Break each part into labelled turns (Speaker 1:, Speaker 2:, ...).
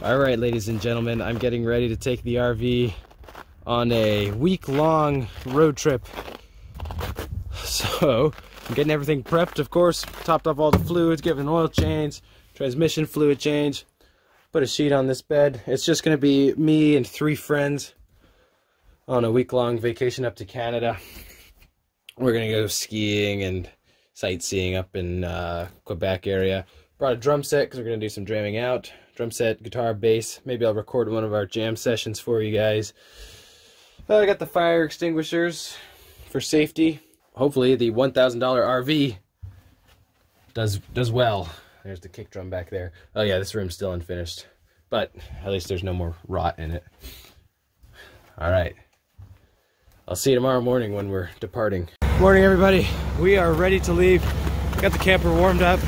Speaker 1: All right, ladies and gentlemen, I'm getting ready to take the RV on a week-long road trip. So I'm getting everything prepped, of course, topped off all the fluids, giving an oil change, transmission fluid change, put a sheet on this bed. It's just gonna be me and 3 friends on a week-long vacation up to Canada. We're gonna go skiing and sightseeing up in Quebec area. Brought a drum set because we're gonna do some jamming out. Drum set, guitar, bass. Maybe I'll record one of our jam sessions for you guys. I got the fire extinguishers for safety. Hopefully the $1,000 RV does well. There's the kick drum back there. Oh yeah, this room's still unfinished, but at least there's no more rot in it. All right, I'll see you tomorrow morning when we're departing. Morning, everybody. We are ready to leave. Got the camper warmed up.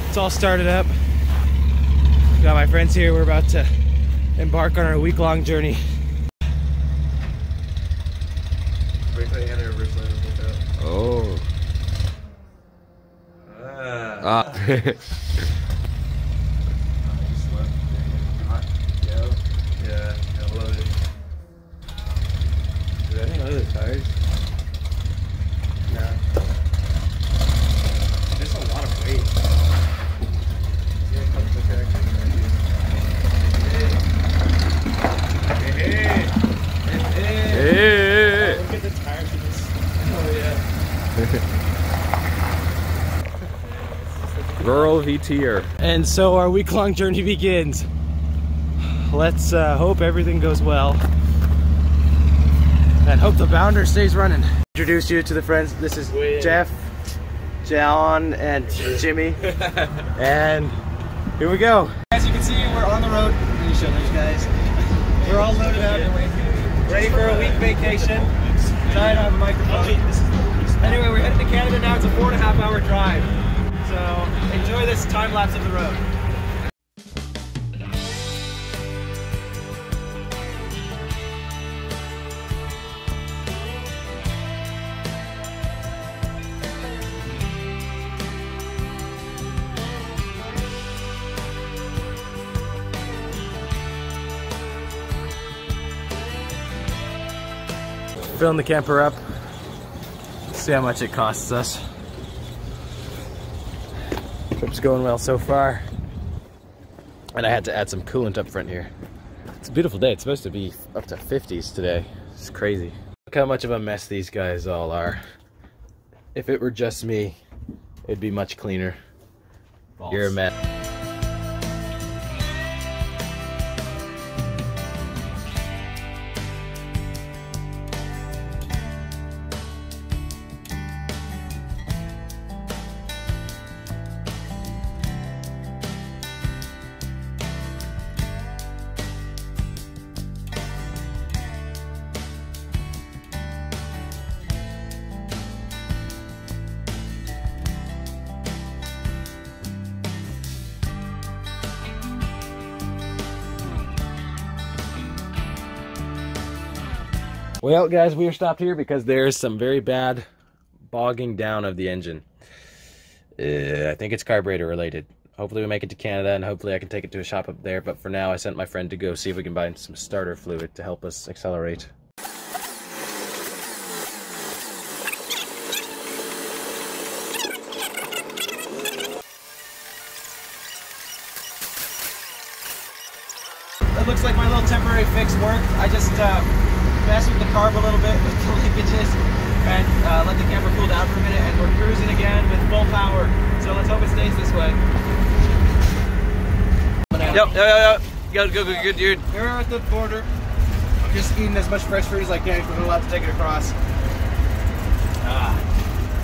Speaker 1: It's all started up. Got my friends here. We're about to embark on our week-long journey. Oh. Ah.
Speaker 2: Yeah, I love it. Dude, I think I love the tires. Yeah. There's a lot of weight.
Speaker 1: Hey.
Speaker 2: Look at the tires of this. Oh yeah.
Speaker 1: Rural VTer. And so our week-long journey begins. Let's hope everything goes well. And hope the bounder stays running. Introduce you to the friends. This is Jeff, John, and Jimmy. And here we go. As you can see, we're on the road. Let me show these guys. We're all loaded up, ready for a week vacation. Trying to have a microphone. Anyway, we're heading to Canada now. It's a 4.5-hour drive. So enjoy this time lapse of the road. Filling the camper up. See how much it costs us. Trip's going well so far. And I had to add some coolant up front here. It's a beautiful day. It's supposed to be up to 50s today. It's crazy. Look how much of a mess these guys all are. If it were just me, it'd be much cleaner. False. You're a mess. Well, guys, we are stopped here because there's some very bad bogging down of the engine. I think it's carburetor related. Hopefully we make it to Canada and hopefully I can take it to a shop up there. But for now, I sent my friend to go see if we can buy some starter fluid to help us accelerate. It looks like my little temporary fix worked. I just messed with the carb a little bit with the linkages and let the camper cool down for a minute, and we're cruising again with full power. So let's hope it stays this way. Yep. Good, dude.
Speaker 2: We're at the border. I'm just eating as much fresh fruit as I can because we're allowed to take it across.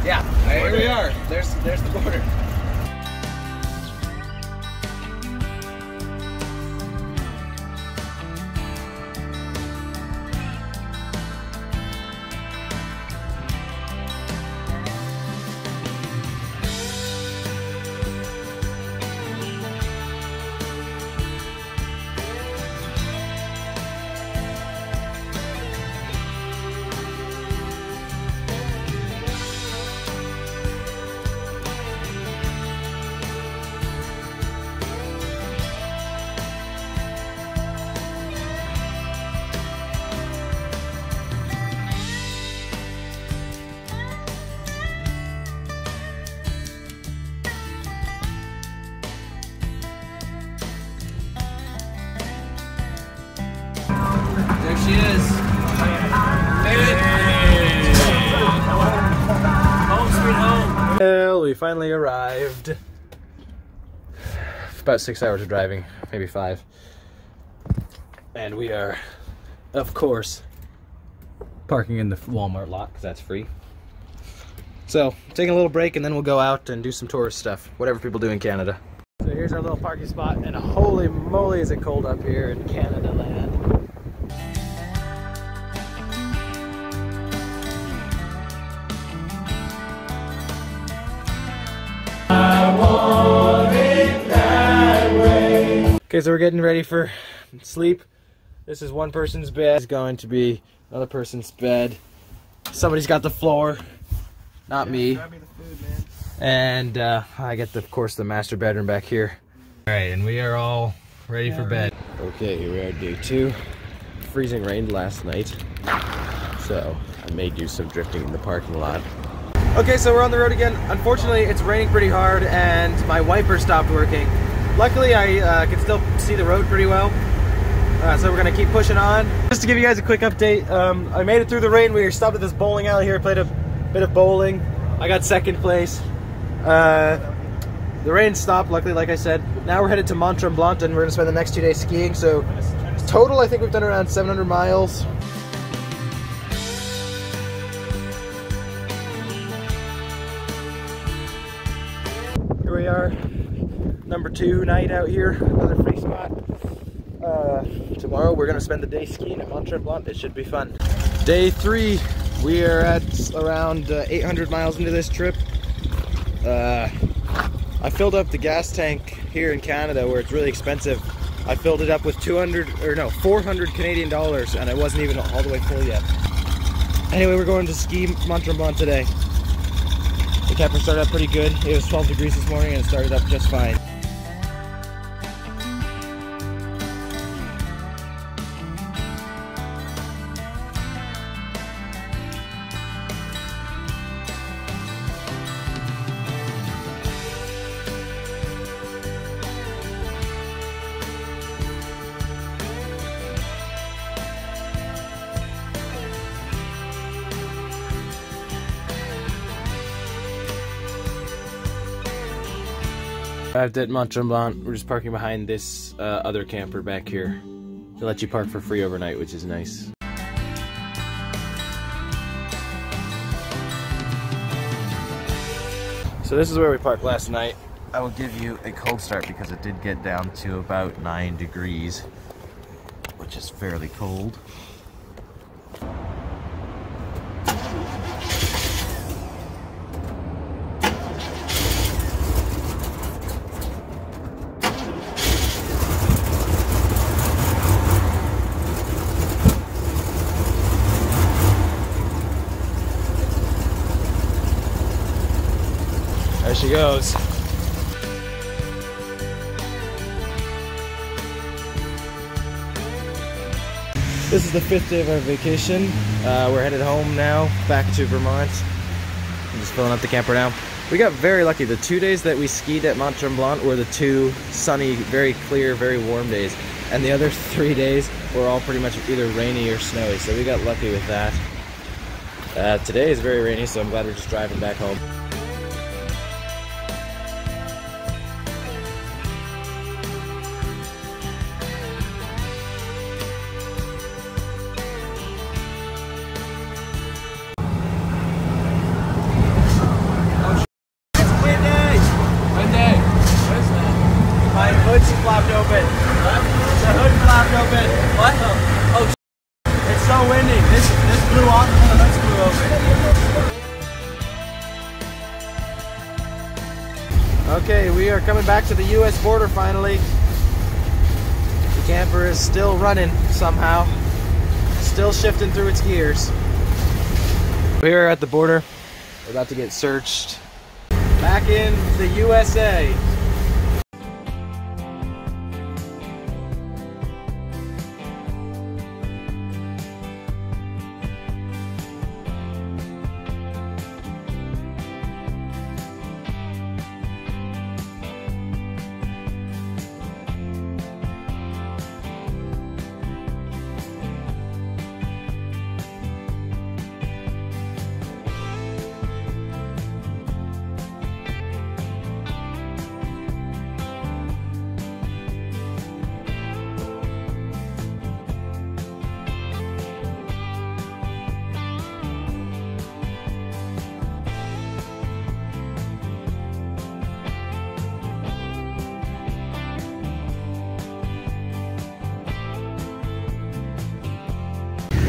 Speaker 2: Yeah, here we are. There's the border.
Speaker 1: we finally arrived. About 6 hours of driving, maybe 5. And we are, of course, parking in the Walmart lot because that's free. So, taking a little break and then we'll go out and do some tourist stuff, whatever people do in Canada. So here's our little parking spot, and holy moly is it cold up here in Canada land. Okay, so we're getting ready for sleep. This is one person's bed. It's going to be another person's bed. Somebody's got the floor, not me.
Speaker 2: Grab me the food, man.
Speaker 1: And I get, of course, the master bedroom back here. All right, and we are all ready for bed. Okay, here we are, day 2. Freezing rained last night, so I may do some drifting in the parking lot. Okay, so we're on the road again. Unfortunately, it's raining pretty hard, and my wiper stopped working. Luckily, I can still see the road pretty well, so we're gonna keep pushing on. Just to give you guys a quick update, I made it through the rain. We were stopped at this bowling alley here, played a bit of bowling. I got 2nd place. The rain stopped, luckily, like I said. Now we're headed to Mont Tremblant, and we're gonna spend the next 2 days skiing. So total, I think we've done around 700 miles. Here we are. Number 2 night out here, another free spot. Tomorrow we're gonna spend the day skiing at Mont Tremblant. It should be fun. Day 3, we are at around 800 miles into this trip. I filled up the gas tank here in Canada where it's really expensive. I filled it up with 400 Canadian dollars, and it wasn't even all the way full yet. Anyway, we're going to ski Mont Tremblant today. The camper started up pretty good. It was 12 degrees this morning and it started up just fine. Arrived at Mont Tremblant. We're just parking behind this other camper back here. They let you park for free overnight, which is nice. So this is where we parked last night. I will give you a cold start because it did get down to about 9 degrees, which is fairly cold. There she goes. This is the 5th day of our vacation. We're headed home now, back to Vermont. I'm just filling up the camper now. We got very lucky. The 2 days that we skied at Mont Tremblant were the 2 sunny, very clear, very warm days. And the other 3 days were all pretty much either rainy or snowy, so we got lucky with that. Today is very rainy, so I'm glad we're just driving back home. My hood's flapped open. What? The hood flapped open. What? Oh, it's so windy. This blew off and the hood blew open. Okay, we are coming back to the US border finally. The camper is still running somehow. Still shifting through its gears. We're at the border. We're about to get searched. Back in the USA.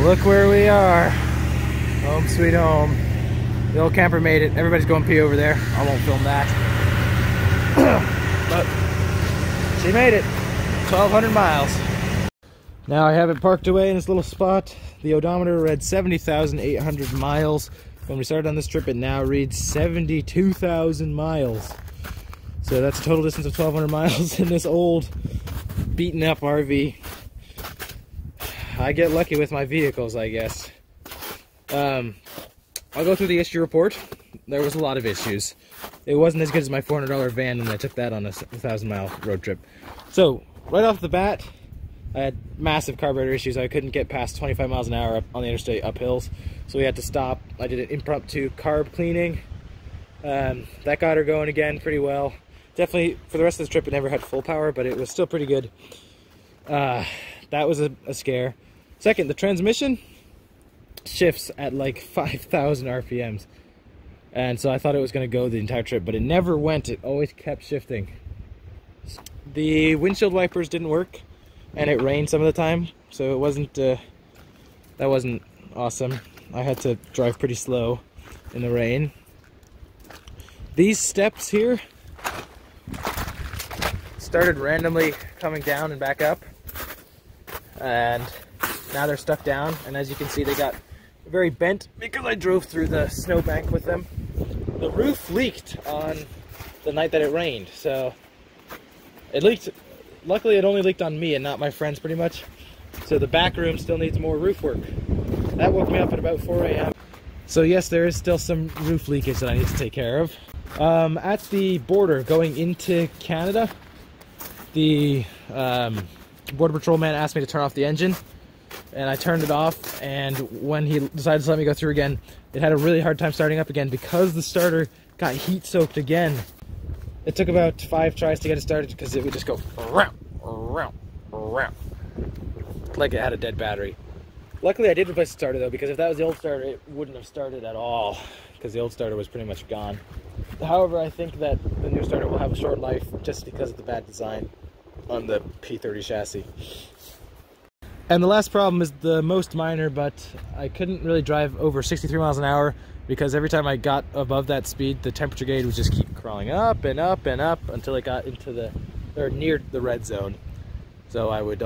Speaker 1: Look where we are. Home sweet home. The old camper made it. Everybody's going pee over there. I won't film that. But she made it. 1,200 miles. Now I have it parked away in this little spot. The odometer read 70,800 miles. When we started on this trip, it now reads 72,000 miles. So that's a total distance of 1,200 miles in this old, beaten up RV. I get lucky with my vehicles, I guess. I'll go through the issue report. There was a lot of issues. It wasn't as good as my $400 van, and I took that on a 1,000-mile road trip. So, right off the bat, I had massive carburetor issues. I couldn't get past 25 miles an hour up on the interstate up hills, so we had to stop. I did an impromptu carb cleaning. That got her going again pretty well. Definitely, for the rest of the trip, it never had full power, but it was still pretty good. That was a scare. Second, the transmission shifts at like 5,000 RPMs. And so I thought it was going to go the entire trip, but it never went. It always kept shifting. The windshield wipers didn't work, and it rained some of the time, so it wasn't, that wasn't awesome. I had to drive pretty slow in the rain. These steps here started randomly coming down and back up, and now they're stuck down, and as you can see, they got very bent because I drove through the snowbank with them. The roof leaked on the night that it rained, so it leaked. Luckily, it only leaked on me and not my friends pretty much. So the back room still needs more roof work. That woke me up at about 4 a.m. So yes, there is still some roof leakage that I need to take care of. At the border going into Canada, the Border Patrol man asked me to turn off the engine, and I turned it off, and when he decided to let me go through again, it had a really hard time starting up again because the starter got heat soaked again. It took about 5 tries to get it started because it would just go like it had a dead battery. Luckily I did replace the starter though, because if that was the old starter, it wouldn't have started at all because the old starter was pretty much gone. However, I think that the new starter will have a short life just because of the bad design on the P30 chassis. And the last problem is the most minor, but I couldn't really drive over 63 miles an hour because every time I got above that speed, the temperature gauge would just keep crawling up and up and up until it got into the, or near the red zone. So I would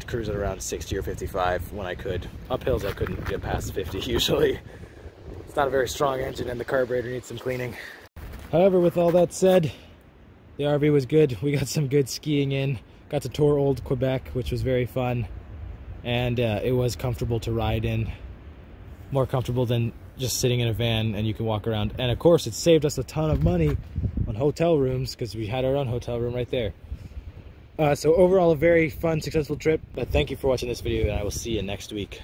Speaker 1: cruise at around 60 or 55 when I could. Up hills I couldn't get past 50 usually. It's not a very strong engine and the carburetor needs some cleaning. However, with all that said, the RV was good. We got some good skiing in. Got to tour Old Quebec, which was very fun. And it was comfortable to ride in. More comfortable than just sitting in a van and you can walk around. And of course, it saved us a ton of money on hotel rooms because we had our own hotel room right there. So overall, a very fun, successful trip. But thank you for watching this video, and I will see you next week.